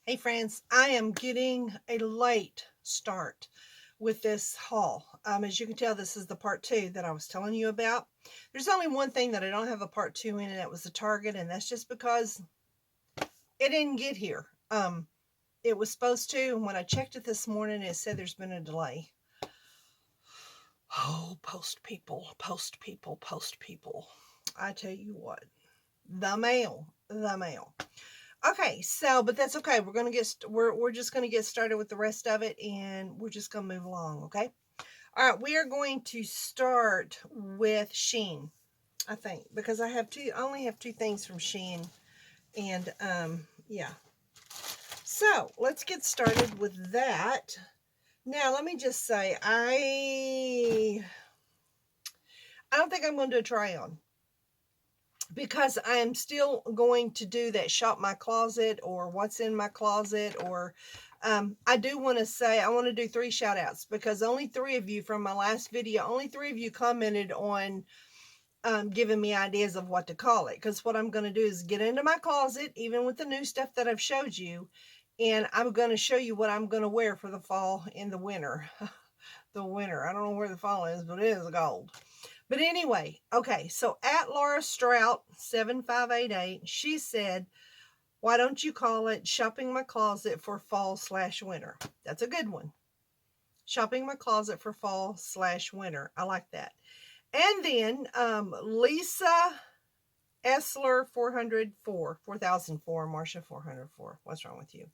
Hey friends, I am getting a late start with this haul. As you can tell, this is the part 2 that I was telling you about. There's only one thing that I don't have a part 2 in, and that was the Target, and that's just because it didn't get here. It was supposed to, and when I checked it this morning, it said there's been a delay. Oh, post people, post people, post people. I tell you what, the mail. Okay, so, but that's okay. We're just gonna get started with the rest of it, and we're just gonna move along, okay? All right, we are going to start with Shein, I think, because I only have two things from Shein, and yeah. So let's get started with that. Now, let me just say, I don't think I'm going to do a try on, because I am still going to do that shop my closet or what's in my closet, or I do want to say I want to do 3 shout outs, because only 3 of you from my last video, only 3 of you commented on giving me ideas of what to call it, because what I'm going to do is get into my closet, even with the new stuff that I've showed you, and I'm going to show you what I'm going to wear for the fall and the winter. The winter, I don't know where the fall is, but it is gold. But anyway, okay, so at Laura Strout 7588, she said, why don't you call it shopping my closet for fall/winter? That's a good one. Shopping my closet for fall/winter. I like that. And then Lisa Essler 4004, Marsha 404. What's wrong with you?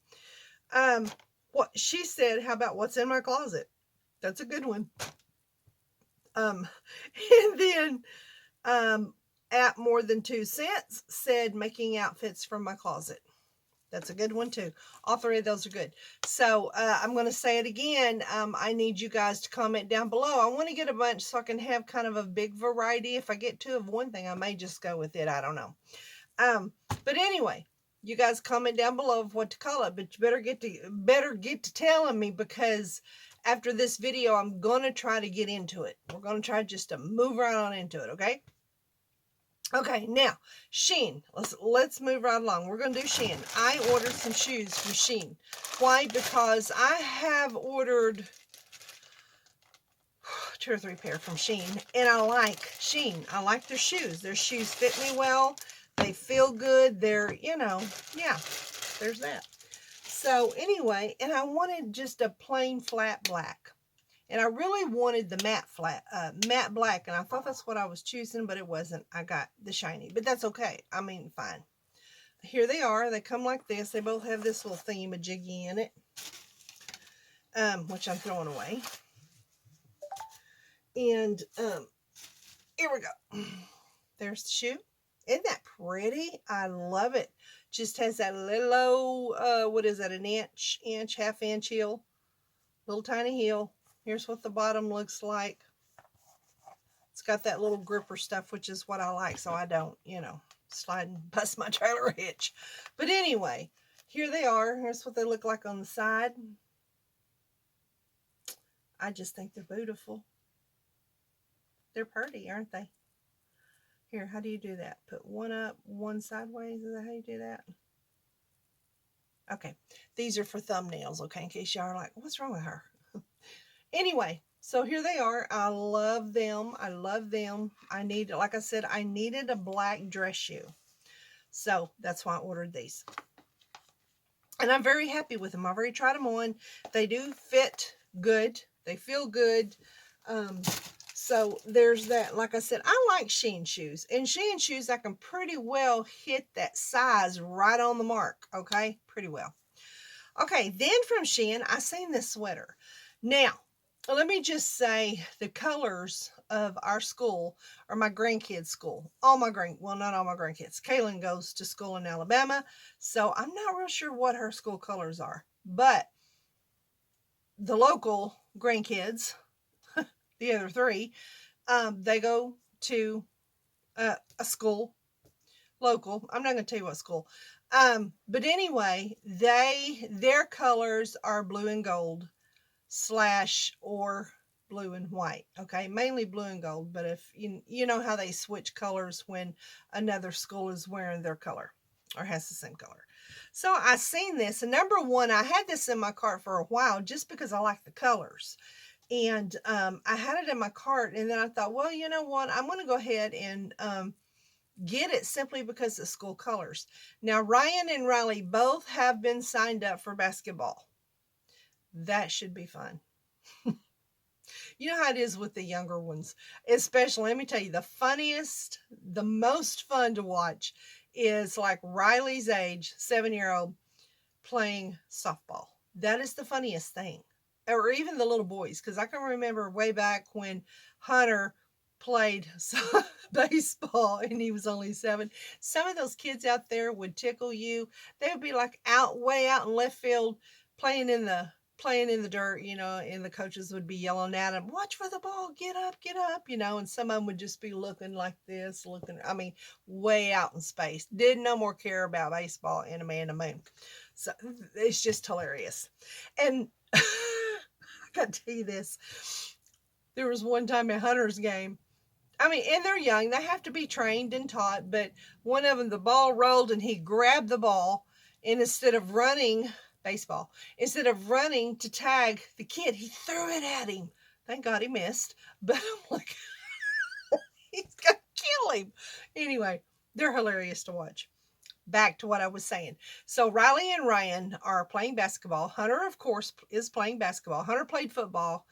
What she said, how about what's in my closet? That's a good one. And then at more than 2 cents said making outfits from my closet. That's a good one too. All 3 of those are good. So I'm going to say it again. I need you guys to comment down below. I want to get a bunch so I can have kind of a big variety. If I get 2 of one thing, I may just go with it. I don't know. But anyway, you guys comment down below of what to call it. But you better get to telling me, because after this video, I'm going to try to get into it. We're going to try just to move right on into it, okay? Okay, now, Shein. Let's move right along. We're going to do Shein. I ordered some shoes from Shein. Why? Because I have ordered 2 or 3 pair from Shein, and I like Shein. I like their shoes. Their shoes fit me well. They feel good. They're, yeah, there's that. So anyway, and I wanted just a plain flat black. And I really wanted the matte black, and I thought that's what I was choosing, but it wasn't. I got the shiny, but that's okay. I mean, fine. Here they are. They come like this. They both have this little thingy-majiggy in it, which I'm throwing away. And here we go. There's the shoe. Isn't that pretty? I love it. Just has that little, what is that, an inch, half-inch heel. Little tiny heel. Here's what the bottom looks like. It's got that little gripper stuff, which is what I like, so I don't, slide and bust my trailer hitch. But anyway, here they are. Here's what they look like on the side. I just think they're beautiful. They're pretty, aren't they? Here, how do you do that? Put one up, one sideways. Is that how you do that? Okay. These are for thumbnails, okay, in case y'all are like, what's wrong with her? Anyway, so here they are. I love them. I love them. Like I said, I needed a black dress shoe. So that's why I ordered these. And I'm very happy with them. I've already tried them on. They do fit good. They feel good. So there's that. Like I said, I like Shein shoes. And Shein shoes, I can pretty well hit that size right on the mark. Okay? Pretty well. Okay, then from Shein, I seen this sweater. Now, let me just say the colors of our school, or my grandkids' school. Well, not all my grandkids. Kaylin goes to school in Alabama, so I'm not real sure what her school colors are. But the local grandkids, the other 3, they go to a school, local. I'm not going to tell you what school. But anyway, their colors are blue and gold / or blue and white. Okay, mainly blue and gold, but if you know how they switch colors when another school is wearing their color or has the same color. So I seen this, and number one, I had this in my cart for a while just because I like the colors. And I had it in my cart, and then I thought, well, you know what? I'm going to go ahead and get it simply because of school colors. Now, Ryan and Riley both have been signed up for basketball. That should be fun. You know how it is with the younger ones, especially, let me tell you, the funniest, the most fun to watch is like Riley's age, 7-year-old, playing softball. That is the funniest thing. Or even the little boys, because I can remember way back when Hunter played baseball and he was only 7. Some of those kids out there would tickle you. They would be like way out in left field playing in the dirt, and the coaches would be yelling at them, watch for the ball, get up, and some of them would just be looking like this, way out in space. Didn't no more care about baseball and a man in the moon. So it's just hilarious. And I got to tell you this. There was one time at Hunter's game. And they're young. They have to be trained and taught. But one of them, the ball rolled and he grabbed the ball. And instead of running to tag the kid, he threw it at him. Thank God he missed. But I'm like, he's going to kill him. Anyway, they're hilarious to watch. Back to what I was saying. So Riley and Ryan are playing basketball. Hunter, of course, is playing basketball. Hunter played football.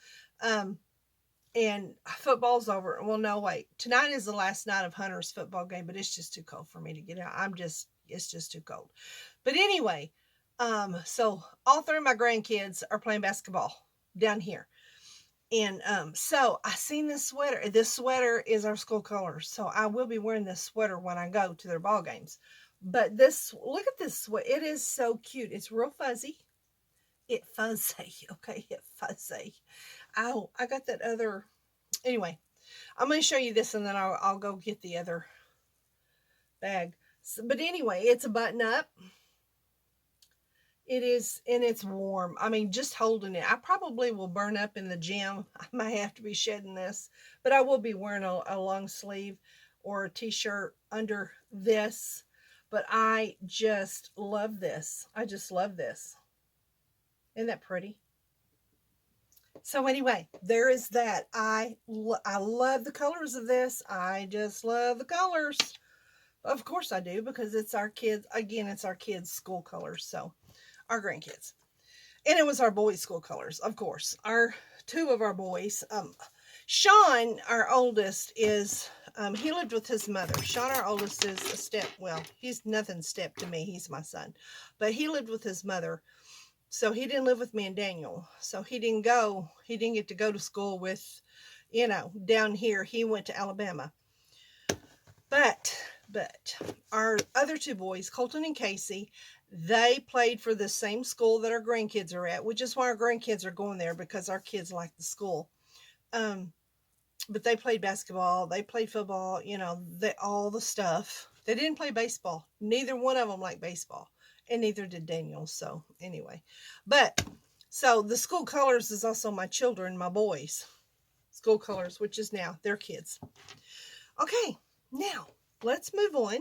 And football's over. Well, no, wait. Tonight is the last night of Hunter's football game, but it's just too cold for me to get out. It's just too cold. But anyway, so all 3 of my grandkids are playing basketball down here. And so I seen this sweater. This sweater is our school colors. So I will be wearing this sweater when I go to their ball games. But look at this sweater. It is so cute. It's real fuzzy. It fuzzy. Oh, I got that other. Anyway, I'm going to show you this and then I'll go get the other bag. So, but anyway, it's a button up. It is, and it's warm. Just holding it. I probably will burn up in the gym. I might have to be shedding this, but I will be wearing a long sleeve or a t-shirt under this. But I just love this. I just love this. Isn't that pretty? So anyway, there is that. I love the colors of this. I just love the colors. Of course I do, because it's our kids. Again, it's our kids' school colors. So our grandkids. And it was our boys' school colors, of course. 2 of our boys. Sean, our oldest, is, he lived with his mother. Sean, our oldest, is a step. Well, he's nothing step to me. He's my son. But he lived with his mother. So he didn't live with me and Daniel. So he didn't get to go to school with, down here. He went to Alabama. But our other 2 boys, Colton and Casey, they played for the same school that our grandkids are at, which is why our grandkids are going there, because our kids like the school. But they played basketball. They played football, all the stuff. They didn't play baseball. Neither one of them liked baseball. And neither did Daniel. So anyway, so the school colors is also my children, my boys' school colors, which is now their kids. Okay, now let's move on.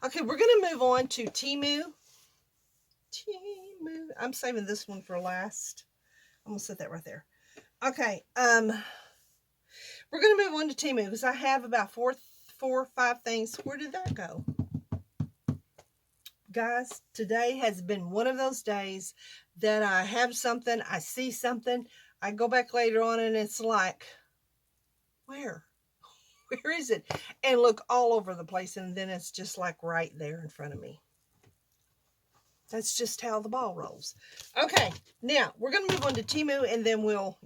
Okay, we're going to move on to Temu. I'm saving this one for last. I'm going to set that right there. Okay, we're going to move on to Temu because I have about four or five things. Where did that go? Guys, today has been one of those days that I have something, I see something, I go back later on and it's like, where is it? And look all over the place, and then it's just like right there in front of me. That's just how the ball rolls. Okay, now we're going to move on to Temu and then all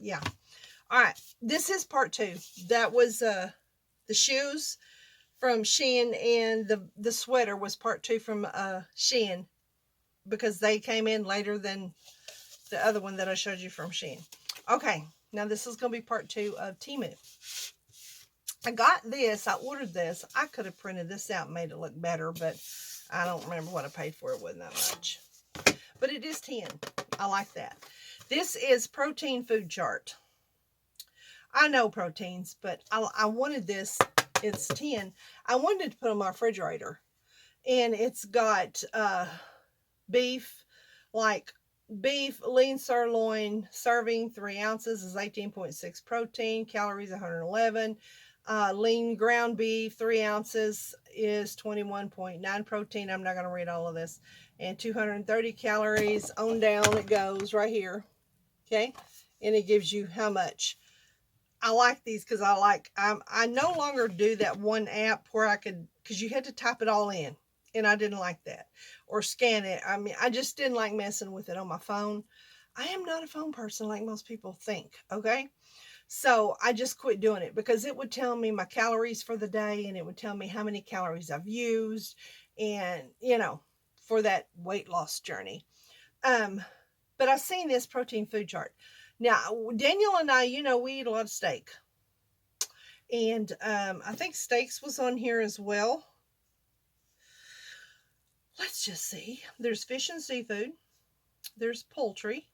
right, this is part 2. That was the shoes from Shein, and the sweater was part 2 from Shein, because they came in later than the other one that I showed you from Shein. Okay, now this is going to be part 2 of Temu. I got this. I ordered this. I could have printed this out and made it look better, but I don't remember what I paid for it. It wasn't that much. But it is 10. I like that. This is protein food chart. I know proteins, but I wanted this. It's 10. I wanted to put on my refrigerator. And it's got beef, like beef, lean sirloin, serving 3 ounces is 18.6 protein, calories 111. Lean ground beef, 3 ounces is 21.9 protein. I'm not going to read all of this. And 230 calories. On down it goes right here. Okay. And it gives you how much. I like these because I no longer do that one app where I could, because you had to type it all in. And I didn't like that. Or scan it. I mean, I just didn't like messing with it on my phone. I am not a phone person like most people think. Okay. So I just quit doing it because it would tell me my calories for the day and it would tell me how many calories I've used and, you know, for that weight loss journey. But I've seen this protein food chart. Now, Daniel and I, you know, we eat a lot of steak. And I think steaks was on here as well. Let's just see. There's fish and seafood. There's poultry.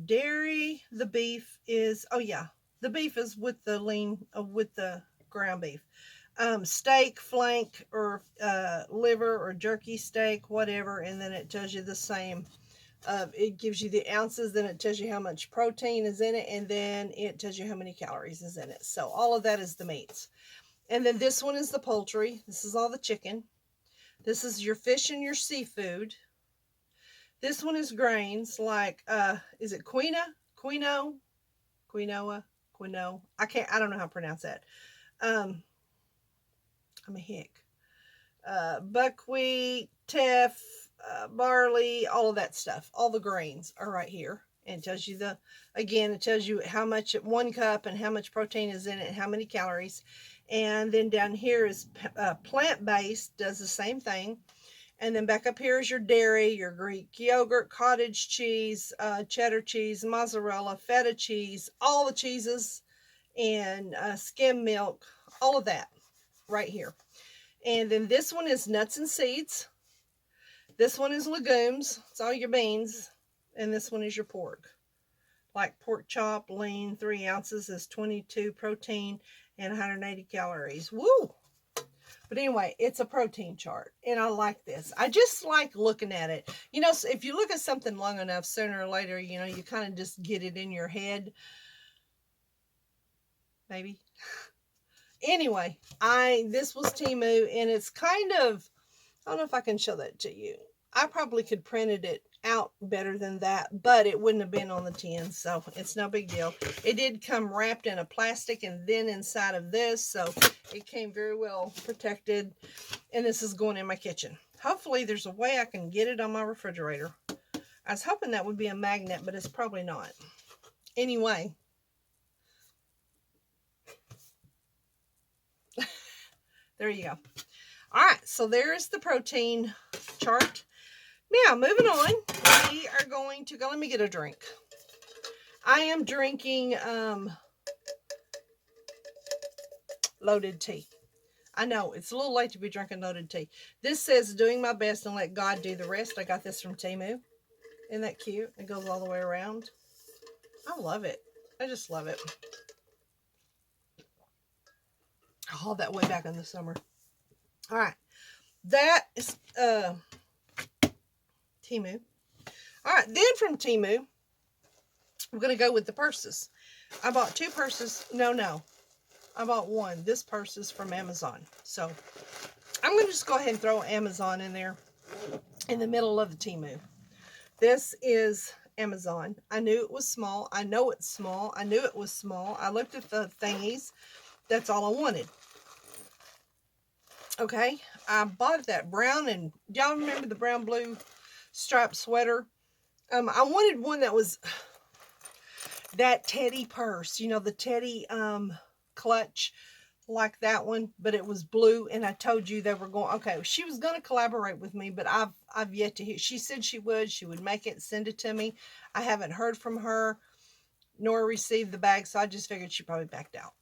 Dairy, the beef is, oh yeah, the beef is with the lean, with the ground beef. Steak, flank, or liver, or jerky steak, whatever, and then it tells you the same. It gives you the ounces, then it tells you how much protein is in it, and then it tells you how many calories is in it. So all of that is the meats. And then this one is the poultry. This is all the chicken. This is your fish and your seafood. This one is grains, like, is it quinoa? I don't know how to pronounce that. I'm a hick. Buckwheat, teff, barley, all of that stuff. All the grains are right here. And it tells you it tells you how much, 1 cup, and how much protein is in it, and how many calories. And then down here is plant-based, does the same thing. And then back up here is your dairy, your Greek yogurt, cottage cheese, cheddar cheese, mozzarella, feta cheese, all the cheeses, and skim milk, all of that right here. And then this one is nuts and seeds. This one is legumes. It's all your beans. And this one is your pork. Like pork chop, lean, 3 ounces is 22 protein and 180 calories. Woo! But anyway, it's a protein chart, and I like this. I just like looking at it. You know, if you look at something long enough, sooner or later, you know, you kind of just get it in your head. Maybe. Anyway, this was Temu, and it's kind of, I don't know if I can show that to you. I probably could printed it out better than that, but it wouldn't have been on the tin, so it's no big deal. It did come wrapped in a plastic and then inside of this, so it came very well protected, and this is going in my kitchen. Hopefully there's a way I can get it on my refrigerator. I was hoping that would be a magnet, but it's probably not. Anyway, there you go. All right, so there's the protein chart. Now, moving on, we are going to go, let me get a drink. I am drinking loaded tea. I know, it's a little late to be drinking loaded tea. This says, doing my best and let God do the rest. I got this from Temu. Isn't that cute? It goes all the way around. I love it. I just love it. I hauled that way back in the summer. All right. That is Temu. All right, then from Temu, I'm going to go with the purses. I bought 2 purses. No. I bought one. This purse is from Amazon. So I'm going to just go ahead and throw Amazon in there in the middle of the Temu. This is Amazon. I knew it was small. I know it's small. I knew it was small. I looked at the thingies. That's all I wanted. Okay. I bought that brown, and y'all remember the brown blue striped sweater? I wanted one that was that teddy purse, you know, the teddy clutch, like that one, but it was blue. And I told you they were going, okay, she was going to collaborate with me, but I've yet to hear. She said she would make it, send it to me. I haven't heard from her nor received the bag, so I just figured she probably backed out.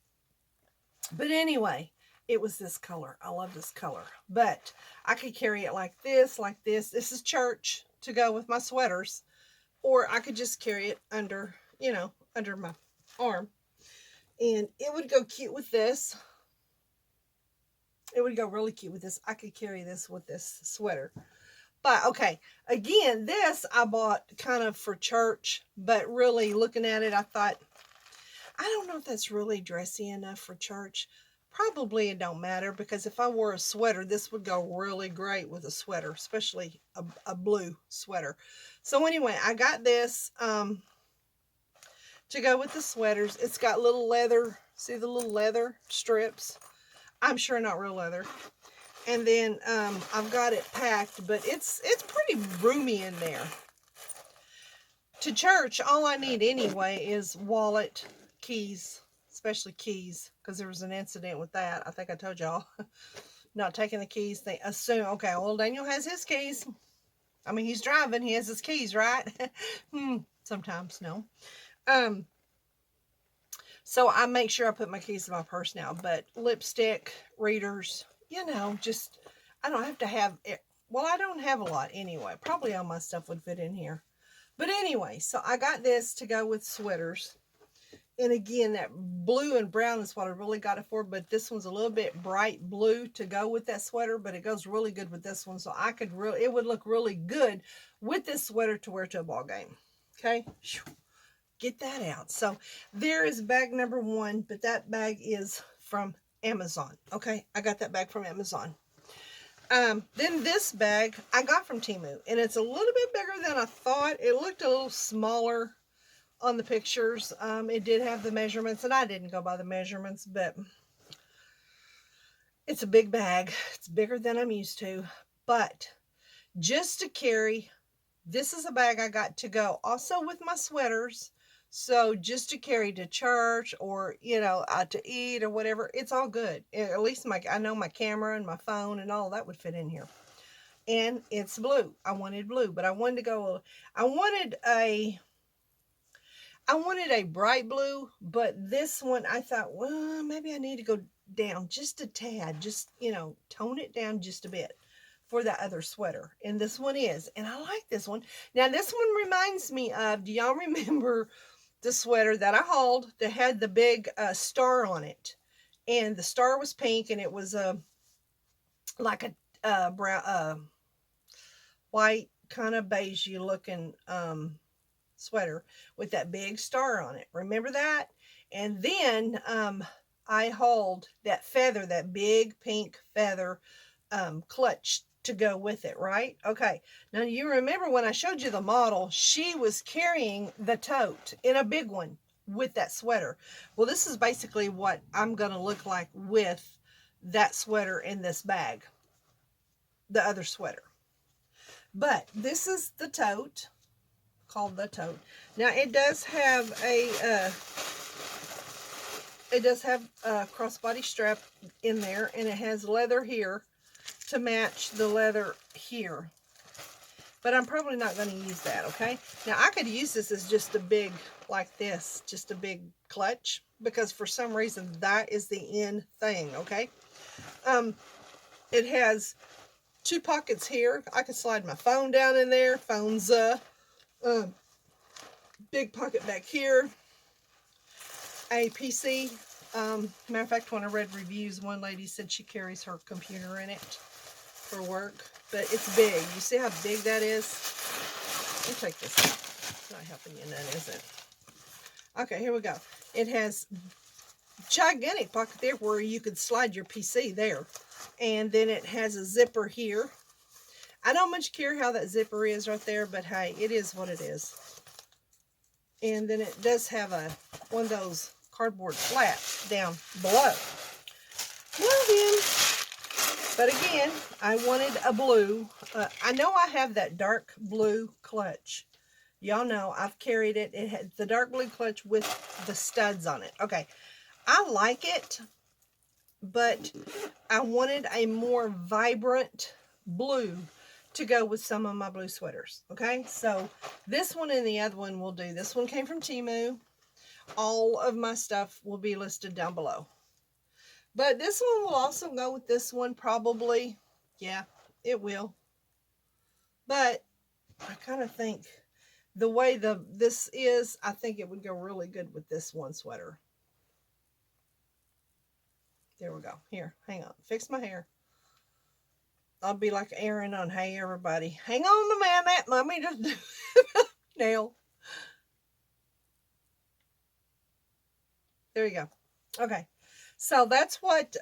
But anyway, it was this color. I love this color, but I could carry it like this, like this. This is church to go with my sweaters, or I could just carry it under, you know, under my arm, and it would go cute with this. It would go really cute with this. I could carry this with this sweater. But okay, again, this I bought kind of for church, but really looking at it, I thought, I don't know if that's really dressy enough for church. Probably it don't matter, because if I wore a sweater, this would go really great with a sweater, especially a blue sweater. So anyway, I got this to go with the sweaters. It's got little leather, see the little leather strips? I'm sure not real leather. And then I've got it packed, but it's pretty roomy in there. To church, all I need anyway is wallet, keys, especially keys, because there was an incident with that. I think I told y'all. Not taking the keys. They assume, okay, well, Daniel has his keys. I mean, he's driving. He has his keys, right? Sometimes, no. So I make sure I put my keys in my purse now. But lipstick, readers, you know, just, I don't have to have it. Well, I don't have a lot anyway. Probably all my stuff would fit in here. But anyway, so I got this to go with sweaters. And again, that blue and brown is what I really got it for. But this one's a little bit bright blue to go with that sweater. But it goes really good with this one. So I could really, it would look really good with this sweater to wear to a ball game. Okay. Get that out. So there is bag number 1. But that bag is from Amazon. Okay. I got that bag from Amazon. Then this bag I got from Temu, and it's a little bit bigger than I thought. It looked a little smaller on the pictures. It did have the measurements, and I didn't go by the measurements, but it's a big bag. It's bigger than I'm used to, but just to carry, this is a bag I got to go also with my sweaters. So just to carry to church, or, you know, out to eat or whatever, it's all good. At least I know my camera and my phone and all that would fit in here. And it's blue. I wanted blue, but I wanted to go, I wanted a bright blue, but this one I thought, well, maybe I need to go down just a tad, just, you know, tone it down just a bit for that other sweater. And this one is, and I like this one. Now this one reminds me of, do y'all remember the sweater that I hauled that had the big star on it? And the star was pink, and it was like a brown, white, kind of beigey looking sweater with that big star on it. Remember that? And then I hauled that feather, that big pink feather clutch to go with it, right? Okay. Now you remember when I showed you the model, she was carrying the tote in a big one with that sweater. Well, this is basically what I'm going to look like with that sweater in this bag, the other sweater. But this is the tote, called the tote. Now it does have a crossbody strap in there, and it has leather here to match the leather here. But I'm probably not going to use that, okay? Now I could use this as just a big, like this, just a big clutch, because for some reason that is the in thing, okay? It has 2 pockets here. I can slide my phone down in there. Phone's big pocket back here. A PC. Matter of fact, when I read reviews, one lady said she carries her computer in it for work. But it's big. You see how big that is? Let me take this out. It's not helping you none, is it? Okay, here we go. It has gigantic pocket there where you could slide your PC there. And then it has a zipper here. I don't much care how that zipper is right there, but hey, it is what it is. And then it does have one of those cardboard flaps down below. Well then, but again, I wanted a blue. I know I have that dark blue clutch. Y'all know I've carried it. It had the dark blue clutch with the studs on it. Okay, I like it, but I wanted a more vibrant blue to go with some of my blue sweaters. Okay, so this one and the other one will do. This one came from Temu. All of my stuff will be listed down below. But this one will also go with this one, probably. Yeah, it will. But I kind of think the way this is, I think it would go really good with this one sweater. There we go. Here, hang on. Fix my hair. I'll be like Aaron on Hey Everybody. Hang on a minute. Let me just do nail. There you go. Okay. So that's what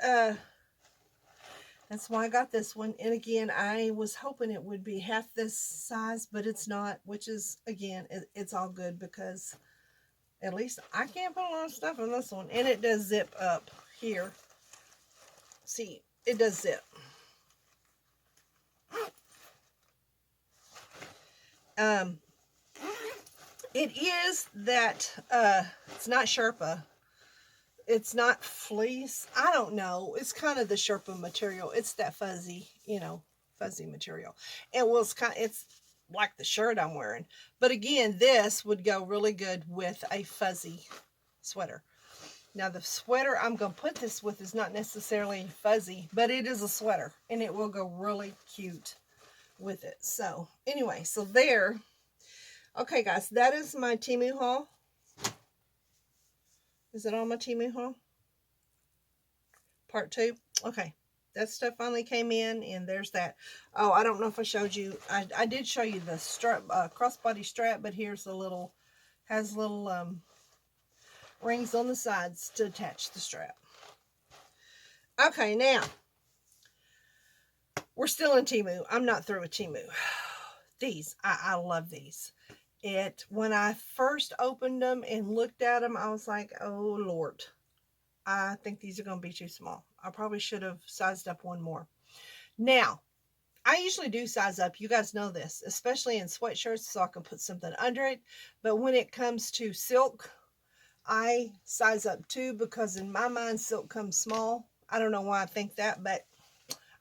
that's why I got this one. And again, I was hoping it would be half this size, but it's not, which is, again, it's all good because at least I can't put a lot of stuff in this one. And it does zip up here. See, it does zip. It is that, it's not Sherpa. It's not fleece. I don't know. It's kind of the Sherpa material. It's that fuzzy, you know, fuzzy material. And well, it's like the shirt I'm wearing. But again, this would go really good with a fuzzy sweater. Now, the sweater I'm going to put this with is not necessarily fuzzy, but it is a sweater. And it will go really cute with it. So, anyway, so there. Okay, guys, that is my Temu haul. Is it on my Temu haul? Part 2. Okay. That stuff finally came in, and there's that. Oh, I don't know if I showed you. I did show you the strap, crossbody strap, but here's the little, has little rings on the sides to attach the strap. Okay, now, we're still in Temu. I'm not through with Temu. These, I love these. When I first opened them and looked at them, I was like, oh Lord, I think these are going to be too small. I probably should have sized up one more. Now, I usually do size up. You guys know this, especially in sweatshirts, so I can put something under it. But when it comes to silk, I size up too, because in my mind, silk comes small. I don't know why I think that, but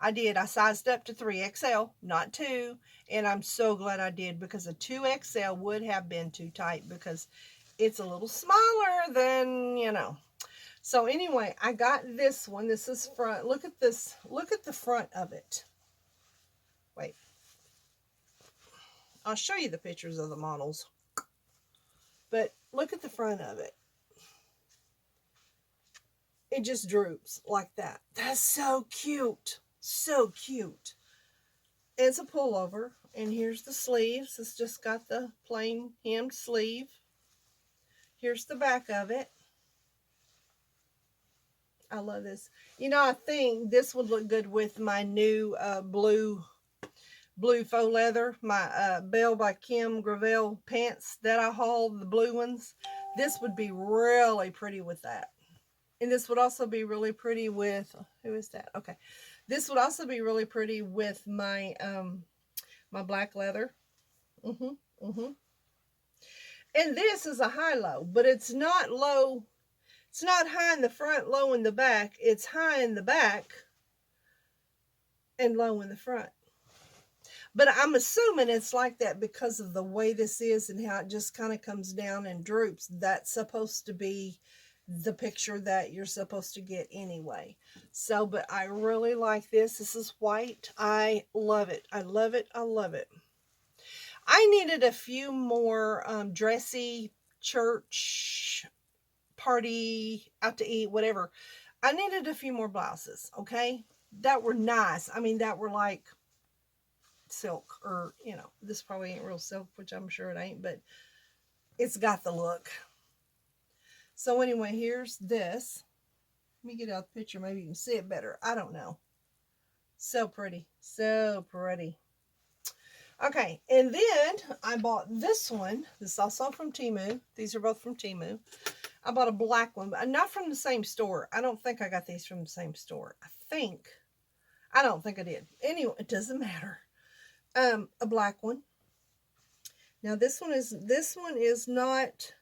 I did. I sized up to 3XL, not 2. And I'm so glad I did, because a 2XL would have been too tight because it's a little smaller than, you know. So anyway, I got this one. This is front. Look at this. Look at the front of it. Wait. I'll show you the pictures of the models. But look at the front of it. It just droops like that. That's so cute. So cute. It's a pullover, and here's the sleeves. It's just got the plain hemmed sleeve. Here's the back of it. I love this. You know, I think this would look good with my new blue faux leather, my Belle by Kim Gravel pants that I hauled, the blue ones. This would be really pretty with that. And this would also be really pretty with, who is that? Okay. This would also be really pretty with my my black leather. And this is a high-low, but it's not low. It's not high in the front, low in the back. It's high in the back and low in the front. But I'm assuming it's like that because of the way this is and how it just kind of comes down and droops. That's supposed to be the picture that you're supposed to get anyway. So, but I really like this. This is white. I love it. I love it. I love it. I needed a few more dressy church, party, out to eat, whatever. I needed a few more blouses, okay? That were nice. I mean, that were like silk, or, you know, this probably ain't real silk, which I'm sure it ain't, but it's got the look. So anyway, here's this. Let me get out the picture. Maybe you can see it better. I don't know. So pretty. So pretty. Okay, and then I bought this one. This is also from Temu. These are both from Temu. I bought a black one, but not from the same store. I don't think I got these from the same store. I don't think I did. Anyway, it doesn't matter. A black one. Now this one is not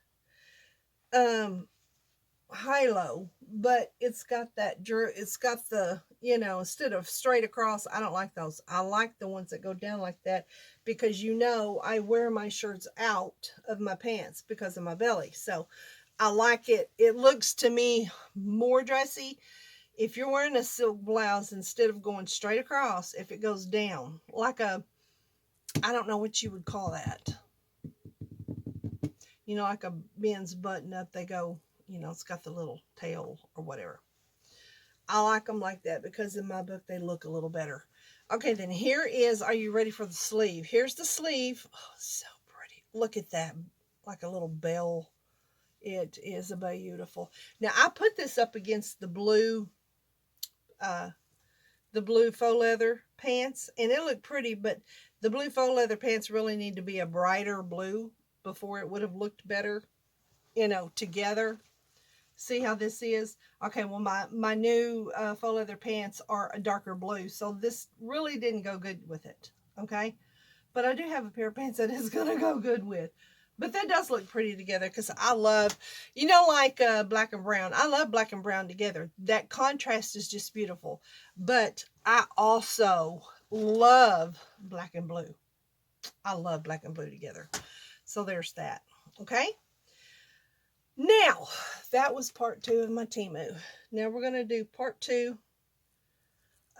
high-low, but it's got the, you know, instead of straight across, I don't like those. I like the ones that go down like that, because, you know, I wear my shirts out of my pants because of my belly. So I like it. It looks to me more dressy. If you're wearing a silk blouse, instead of going straight across, if it goes down like a, I don't know what you would call that. You know, like a men's button up, they go, you know, it's got the little tail or whatever. I like them like that because in my book they look a little better. Okay, then here is, are you ready for the sleeve? Here's the sleeve. Oh, so pretty. Look at that, like a little bell. It is a beautiful. Now I put this up against the blue faux leather pants, and it looked pretty, but the blue faux leather pants really need to be a brighter blue before it would have looked better, you know, together. See how this is? Okay, well, my new faux leather pants are a darker blue, so this really didn't go good with it, okay? But I do have a pair of pants that is going to go good with. But that does look pretty together because I love, you know, like black and brown. I love black and brown together. That contrast is just beautiful. But I also love black and blue. I love black and blue together. So there's that. Okay. Now, that was part 2 of my Temu. Now we're going to do part 2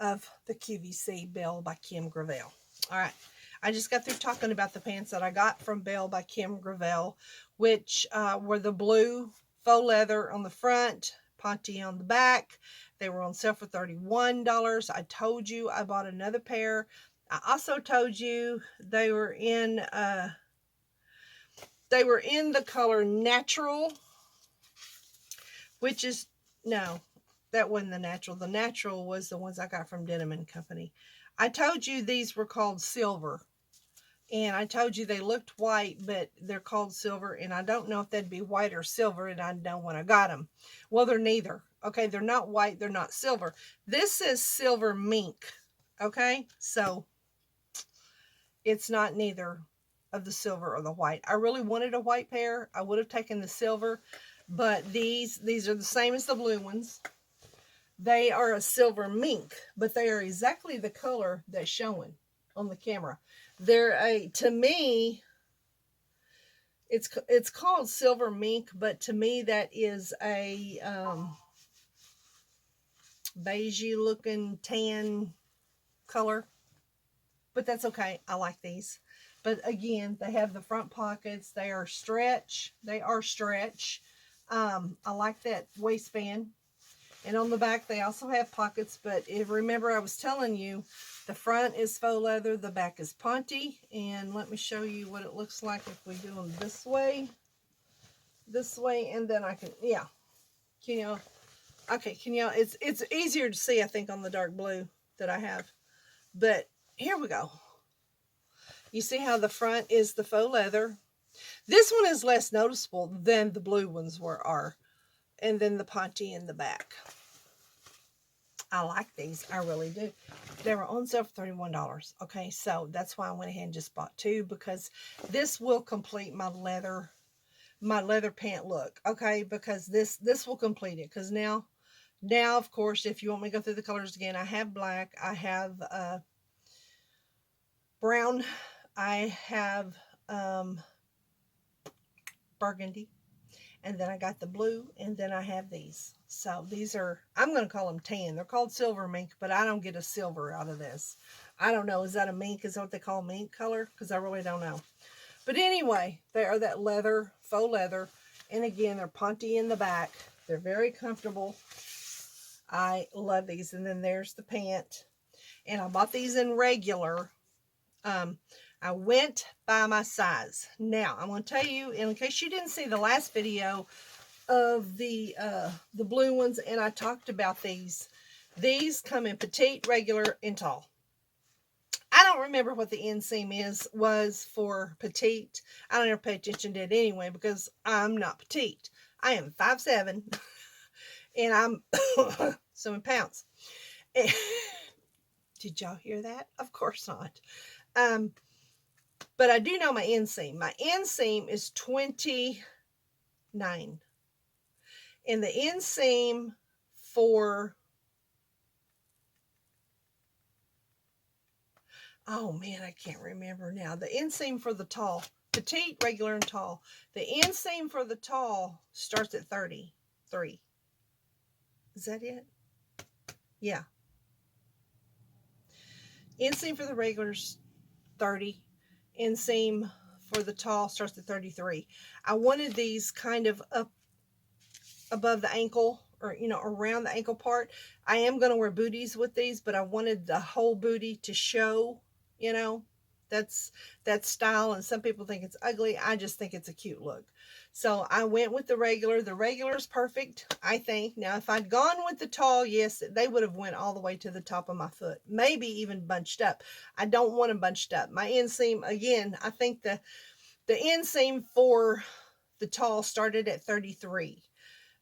of the QVC Belle by Kim Gravel. All right. I just got through talking about the pants that I got from Belle by Kim Gravel, which were the blue faux leather on the front, Ponte on the back. They were on sale for $31. I told you I bought another pair. I also told you they were in the color natural, which is, no, that wasn't the natural. The natural was the ones I got from Denim & Company. I told you these were called silver. And I told you they looked white, but they're called silver. And I don't know if that'd be white or silver, and I know when I got them. Well, they're neither. Okay, they're not white. They're not silver. This says silver mink. Okay, so it's not neither of the silver or the white. I really wanted a white pair. I would have taken the silver, but these are the same as the blue ones. They are a silver mink, but they are exactly the color that's showing on the camera. They're to me, it's called silver mink, but to me that is a beigey looking tan color. But that's okay. I like these. But again, they have the front pockets. They are stretch. I like that waistband. And on the back, they also have pockets. But remember, I was telling you, the front is faux leather. The back is Ponte. And let me show you what it looks like if we do them this way. This way. And then I can, yeah. Can you, okay, can you, it's easier to see, I think, on the dark blue that I have. But here we go. You see how the front is the faux leather. This one is less noticeable than the blue ones are. And then the Ponte in the back. I like these. I really do. They were on sale for $31. Okay, so that's why I went ahead and just bought 2, because this will complete my leather pant look. Okay, because this will complete it. Because now, of course, if you want me to go through the colors again, I have black. I have brown. I have burgundy. And then I got the blue, and then I have these. So these are, I'm going to call them tan. They're called silver mink, but I don't get a silver out of this. I don't know. Is that a mink? Is that what they call mink color? Because I really don't know. But anyway, they are that leather, faux leather. And again, they're Ponte in the back. They're very comfortable. I love these. And then there's the pant. And I bought these in regular. I went by my size. Now, I'm going to tell you, in case you didn't see the last video of the blue ones, and I talked about these. These come in petite, regular, and tall. I don't remember what the inseam was for petite. I don't ever pay attention to it anyway, because I'm not petite. I am 5'7", and I'm so in pounds. Did y'all hear that? Of course not. But I do know my inseam. My inseam is 29. And the inseam for, oh man, I can't remember now. The inseam for the tall, petite, regular, and tall. The inseam for the tall starts at 33. Is that it? Yeah. Inseam for the regulars, 30. Inseam for the tall starts at 33. I wanted these kind of up above the ankle, or, you know, around the ankle part. I am going to wear booties with these, but I wanted the whole booty to show, you know, that's that style. And some people think it's ugly. I just think it's a cute look. So I went with the regular. The regular is perfect, I think. Now, if I'd gone with the tall, yes, they would have went all the way to the top of my foot, maybe even bunched up. I don't want them bunched up. My inseam, again, I think the inseam for the tall started at 33.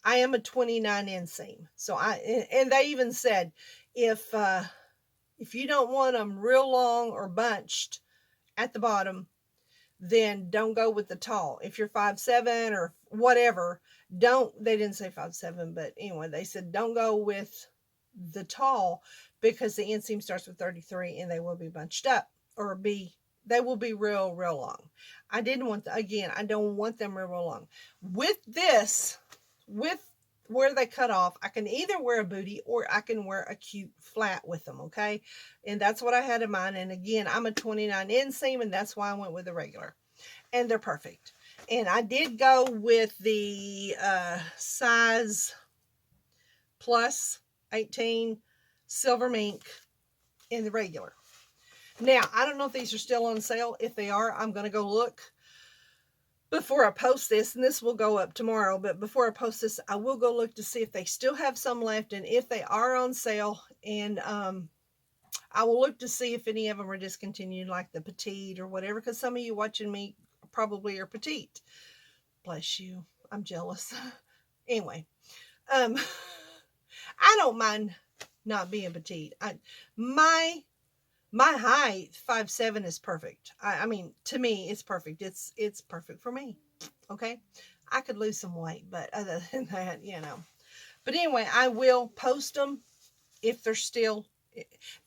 I am a 29 inseam. So and they even said, if you don't want them real long or bunched at the bottom, then don't go with the tall. If you're 5'7" or whatever, they didn't say 5'7", but anyway, they said don't go with the tall because the inseam starts with 33 and they will be bunched up or they will be real long. I didn't want again, I don't want them real long. With this, with where they cut off, I can either wear a booty or I can wear a cute flat with them, okay? And that's what I had in mind. And again, I'm a 29 inseam, and that's why I went with the regular. And they're perfect. And I did go with the size plus 18 silver mink in the regular. Now, I don't know if these are still on sale. If they are, I'm going to go look before I post this, and this will go up tomorrow, but before I post this, I will go look to see if they still have some left and if they are on sale. And I will look to see if any of them are discontinued, like the petite or whatever, because some of you watching me probably are petite. Bless you. I'm jealous. Anyway, I don't mind not being petite. My height, 5'7", is perfect. I mean, to me, it's perfect. It's perfect for me. Okay? I could lose some weight, but other than that, you know. But anyway, I will post them if they're still.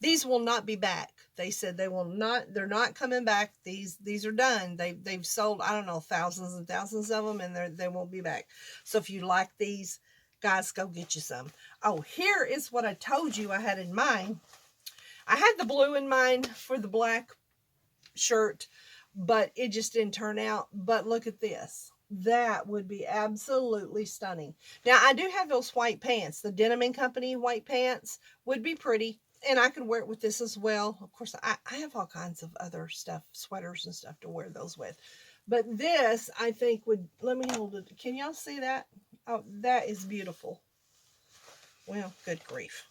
These will not be back. They said they will not. They're not coming back. These are done. They've sold, I don't know, thousands and thousands of them, and they won't be back. So if you like these, guys, go get you some. Oh, here is what I told you I had in mind. I had the blue in mind for the black shirt, but it just didn't turn out. But look at this. That would be absolutely stunning. Now, I do have those white pants. The Denim & Company white pants would be pretty, and I could wear it with this as well. Of course, I have all kinds of other stuff, sweaters and stuff to wear those with. But this, I think, would, let me hold it. Can y'all see that? Oh, that is beautiful. Well, good grief.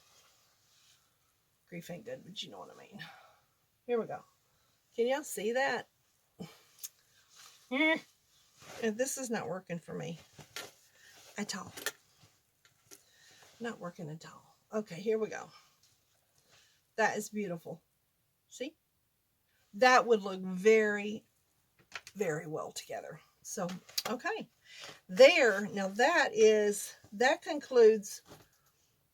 Grief ain't good, but you know what I mean. Here we go. Can y'all see that? This is not working for me at all. Not working at all. Okay, here we go. That is beautiful. See? That would look very, very well together. So, okay. There, now that concludes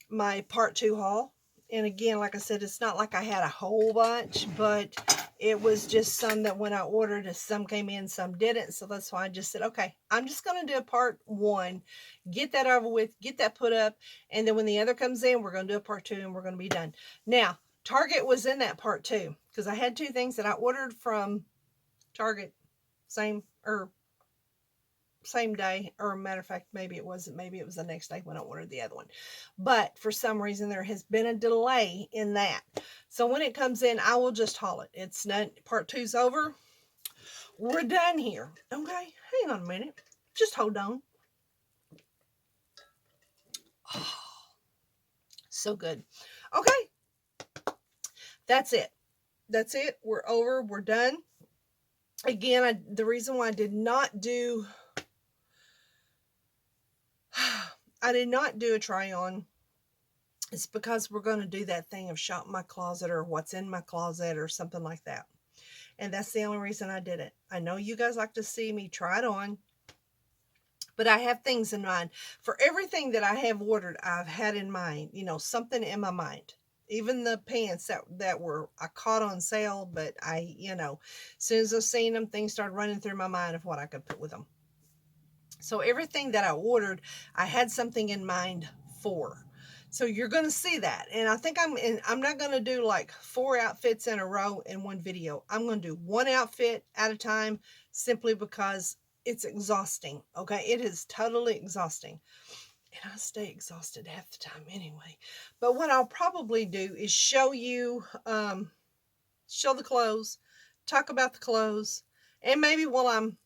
my part 2 haul. And again, like I said, it's not like I had a whole bunch, but it was just some that when I ordered, some came in, some didn't. So that's why I just said, okay, I'm just going to do a part 1, get that over with, get that put up. And then when the other comes in, we're going to do a part 2 and we're going to be done. Now, Target was in that part 2 because I had 2 things that I ordered from Target, same day, or matter of fact, maybe it wasn't, maybe it was the next day when I ordered the other one. But for some reason, there has been a delay in that. So when it comes in, I will just haul it. It's not, part 2's over. We're done here. Okay, hang on a minute. Just hold on. Oh, so good. Okay, that's it. That's it. We're over. We're done. Again, the reason why I did not do a try on. It's because we're going to do that thing of shop my closet or what's in my closet or something like that. And that's the only reason I did it. I know you guys like to see me try it on, but I have things in mind. For everything that I have ordered, I've had in mind, you know, something in my mind. Even the pants that were, I caught on sale, but you know, as soon as I seen them, things started running through my mind of what I could put with them. So everything that I ordered, I had something in mind for. So you're going to see that. And I think I'm not going to do like 4 outfits in a row in one video. I'm going to do 1 outfit at a time simply because it's exhausting. Okay. It is totally exhausting. And I stay exhausted half the time anyway. But what I'll probably do is show you, show the clothes, talk about the clothes, and maybe while I'm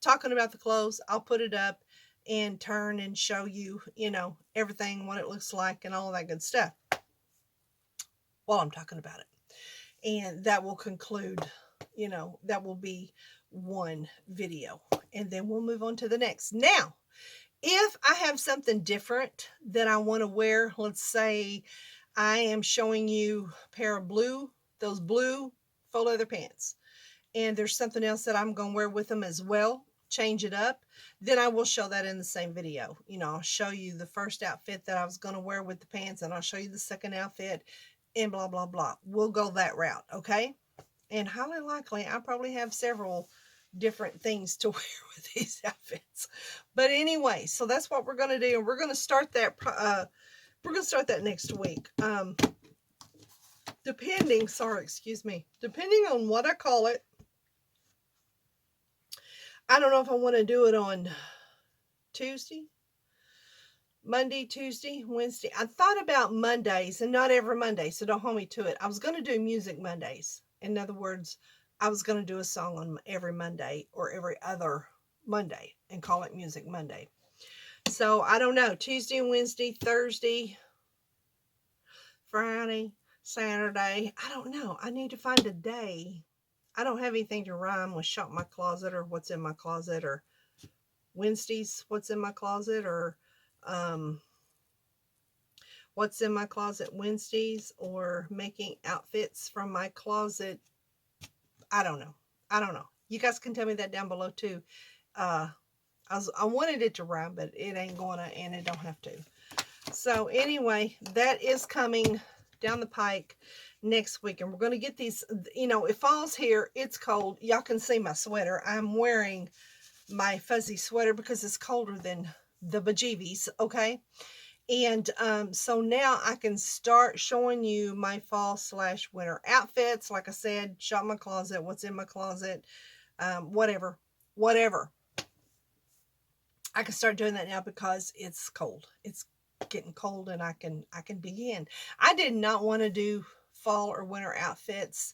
talking about the clothes, I'll put it up and turn and show you, you know, everything, what it looks like and all of that good stuff while I'm talking about it. And that will conclude, you know, that will be one video. And then we'll move on to the next. Now, if I have something different that I want to wear, let's say I am showing you a pair of those blue faux leather pants, and there's something else that I'm going to wear with them as well, change it up, then I will show that in the same video. You know, I'll show you the first outfit that I was going to wear with the pants, and I'll show you the second outfit, and blah, blah, blah. We'll go that route, okay? And highly likely, I probably have several different things to wear with these outfits. But anyway, so that's what we're going to do, and we're going to start that, next week. Depending on what I call it, I don't know if I want to do it on Tuesday, Monday, Tuesday, Wednesday. I thought about Mondays, and not every Monday, so don't hold me to it. I was going to do music Mondays. In other words, I was going to do a song on every Monday or every other Monday and call it Music Monday. So I don't know. Tuesday and Wednesday, Thursday, Friday, Saturday. I don't know. I need to find a day. I don't have anything to rhyme with shop my closet or what's in my closet, or Wednesdays, what's in my closet, or what's in my closet Wednesdays, or making outfits from my closet. I don't know. You guys can tell me that down below too. I wanted it to rhyme, but it ain't gonna, and it don't have to. So anyway, that is coming down the pike next week, and we're going to get these, you know, it fall's here, it's cold. Y'all can see my sweater. I'm wearing my fuzzy sweater because it's colder than the bejeebies, okay? And so now I can start showing you my fall / winter outfits. Like I said, shop my closet, what's in my closet, whatever. I can start doing that now because it's cold. It's getting cold, and I can begin. I did not want to do fall or winter outfits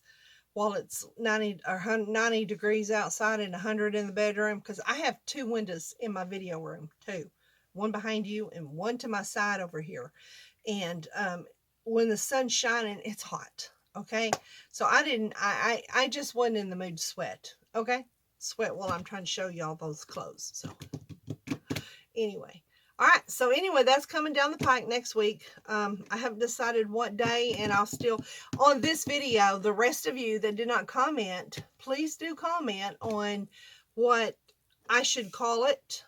while it's 90 degrees outside and 100 in the bedroom, because I have 2 windows in my video room too. One behind you and one to my side over here. And when the sun's shining, it's hot. Okay. So I just wasn't in the mood to sweat. Okay. Sweat while I'm trying to show y'all those clothes. So anyway. All right. So anyway, that's coming down the pike next week. I haven't decided what day, and I'll still, on this video, the rest of you that did not comment, please do comment on what I should call it.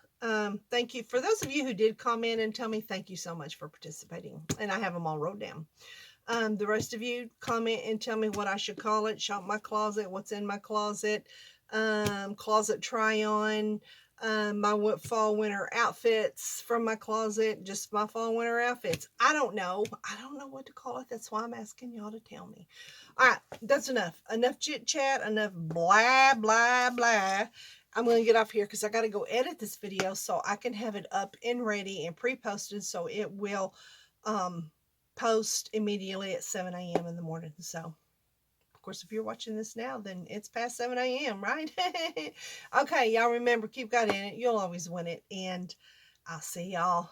Thank you. For those of you who did comment and tell me, thank you so much for participating. And I have them all wrote down. The rest of you comment and tell me what I should call it. Shop my closet, what's in my closet, closet try on, my fall winter outfits from my closet, just my fall winter outfits. I don't know what to call it. That's why I'm asking y'all to tell me. All right, that's enough chit chat, enough blah blah blah. I'm going to get off here because I got to go edit this video so I can have it up and ready and pre-posted, so it will post immediately at 7 a.m. in the morning. So of course, if you're watching this now, then it's past 7 a.m., right? Okay, y'all remember, keep God in it. You'll always win it. And I'll see y'all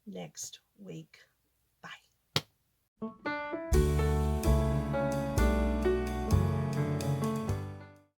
next week. Bye.